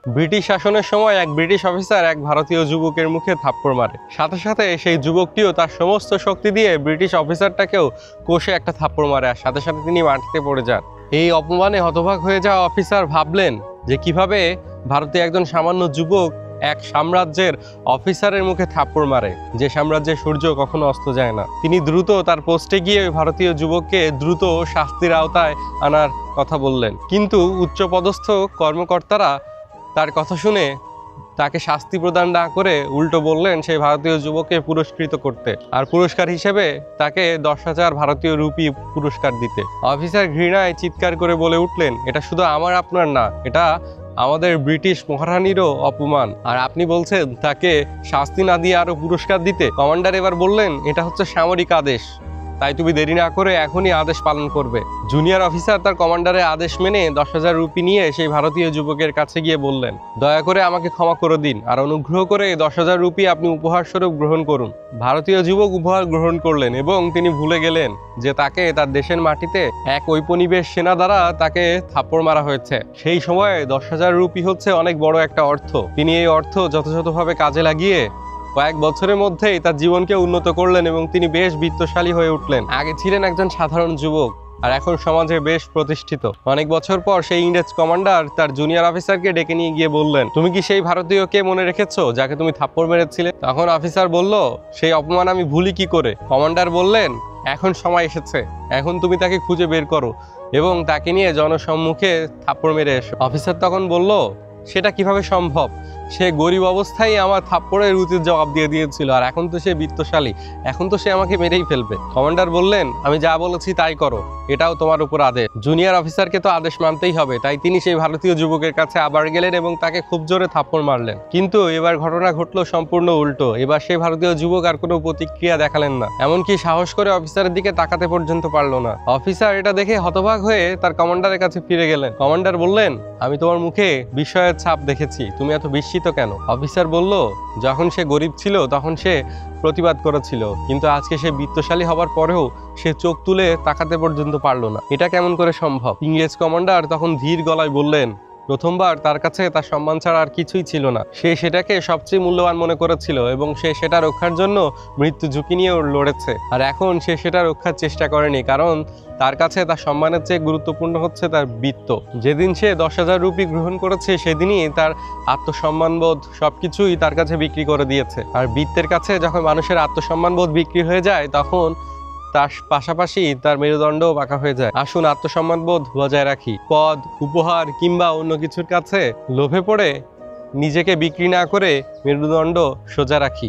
British শাসনের সময় এক ব্রিটিশ অফিসার এক ভারতীয় যুবকের মুখে থাপ্পড় মারে। সাথে সাথে সেই যুবকটিও তার সমস্ত শক্তি দিয়ে ব্রিটিশ অফিসারটাকেও কষে একটা থাপ্পড় মারে, আর সাথে সাথে তিনি মাটিতে পড়ে যান। এই অপমানে হতবাক হয়ে যাওয়া অফিসার ভাবলেন যে কিভাবে ভারতীয় একজন সামান্য যুবক এক সাম্রাজ্যের অফিসারের মুখে থাপ্পড় মারে, যে সাম্রাজ্যের সূর্য কখনো অস্ত যায় না। তিনি দ্রুত তার পোস্টে গিয়ে ভারতীয় যুবককে দ্রুত শাস্তির আওতায় আনার কথা বললেন, কিন্তু উচ্চপদস্থ কর্মকর্তারা তার কথা শুনে তাকে শাস্তি প্রদান না করে উল্টো বললেন সেই ভারতীয় যুবককে পুরস্কৃত করতে, আর পুরস্কার হিসেবে তাকে 10,000 ভারতীয় রুপি পুরস্কার দিতে। অফিসার ঘৃণায় চিৎকার করে বলে উঠলেন, এটা শুধু আমার আপনার না, এটা আমাদের ব্রিটিশ মহারানীরও অপমান, আর আপনি বলছেন তাকে শাস্তি না দিয়ে আরো পুরস্কার দিতে। কমান্ডার এবার বললেন, এটা হচ্ছে সামরিক আদেশ, তাই তুমি দেরি না করে এখনই আদেশ পালন করবে। জুনিয়র অফিসার তার কমান্ডারের আদেশ মেনে 10,000 রুপি নিয়ে সেই ভারতীয় যুবকের কাছে গিয়ে বললেন, দয়া করে আমাকে ক্ষমা করে দিন, আর অনুগ্রহ করে 10,000 রুপি আপনি উপহার স্বরূপ গ্রহণ করুন। ভারতীয় যুবক উপহার গ্রহণ করলেন এবং তিনি ভুলে গেলেন যে তাকে তার দেশের মাটিতে এক ঔপনিবেশ সেনা দ্বারা তাকে থাপ্পড় মারা হয়েছে। সেই সময়ে 10,000 রুপি হচ্ছে অনেক বড় একটা অর্থ। তিনি এই অর্থ যথাযথভাবে কাজে লাগিয়ে কয়েক বছরের মধ্যেই তার জীবনকে উন্নত করলেন এবং তিনি বেশ বিত্তশালী হয়ে উঠলেন। আগে ছিলেন একজন সাধারণ যুবক, আর এখন সমাজে বেশ প্রতিষ্ঠিত। অনেক বছর পর সেই ইংরেজ কমান্ডার তার জুনিয়র অফিসারকে ডেকে নিয়ে গিয়ে বললেন, তুমি কি সেই ভারতীয়কে মনে রেখেছো যাকে তুমি থাপ্পড় মেরেছিলে? তখন অফিসার বলল, সেই অপমান আমি ভুলি কি করে। কমান্ডার বললেন, এখন সময় এসেছে, এখন তুমি তাকে খুঁজে বের করো এবং তাকে নিয়ে জনসম্মুখে থাপ্পড় মেরে এসো। অফিসার তখন বলল, সেটা কিভাবে সম্ভব? সে গরিব অবস্থায় আমার থাপ্পড়ের উচিত জবাব দিয়ে দিয়েছিল, আর এখন তো সে বিত্তশালী, এখন তো সে আমাকে মেরেই ফেলবে। কমান্ডার বললেন, আমি যা বলেছি তাই করো, এটাও তোমার উপর আদেশ। জুনিয়র অফিসারকে তো আদেশ মানতেই হবে, তাই তিনি সেই ভারতীয় যুবকের কাছে আবার গেলেন এবং তাকে খুব জোরে থাপ্পড় মারলেন। কিন্তু এবার ঘটনা ঘটলো সম্পূর্ণ উল্টো। এবার সেই ভারতীয় যুবক আর কোনো প্রতিক্রিয়া দেখালেন না, এমনকি সাহস করে অফিসারের দিকে তাকাতে পর্যন্ত পারলো না। অফিসার এটা দেখে হতবাক হয়ে তার কমান্ডারের কাছে ফিরে গেলেন। কমান্ডার বললেন, আমি তোমার মুখে বিস্ময়ের ছাপ দেখেছি, তুমি এত বিস্মিত কেন? অফিসার বলল, যখন সে গরিব ছিল তখন সে প্রতিবাদ করেছিল, কিন্তু আজকে সে বিত্তশালী হবার পরেও সে চোখ তুলে তাকাতে পর্যন্ত পারলো না, এটা কেমন করে সম্ভব? ইংরেজ কমান্ডার তখন ধীর গলায় বললেন, প্রথমবার তার কাছে তার সম্মান ছাড়া আর কিছুই ছিল না, সে সেটাকে সবচেয়ে মূল্যবান মনে করেছিল এবং সে সেটা রক্ষার জন্য মৃত্যু ঝুঁকি নিয়েও লড়েছে। আর এখন সে সেটা রক্ষার চেষ্টা করেনি, কারণ তার কাছে তার সম্মানের চেয়ে গুরুত্বপূর্ণ হচ্ছে তার বৃত্ত। যেদিন সে 10,000 রুপি গ্রহণ করেছে সেদিনই তার আত্মসম্মানবোধ সবকিছুই তার কাছে বিক্রি করে দিয়েছে। আর বৃত্তের কাছে যখন মানুষের আত্মসম্মানবোধ বিক্রি হয়ে যায়, তখন তার পাশাপাশি তার মেরুদণ্ডও বাঁকা হয়ে যায়। আসুন আত্মসম্মানবোধ বজায় রাখি, পদ, উপহার কিংবা অন্য কিছুর কাছে লোভে পড়ে নিজেকে বিক্রি না করে মেরুদণ্ড সোজা রাখি।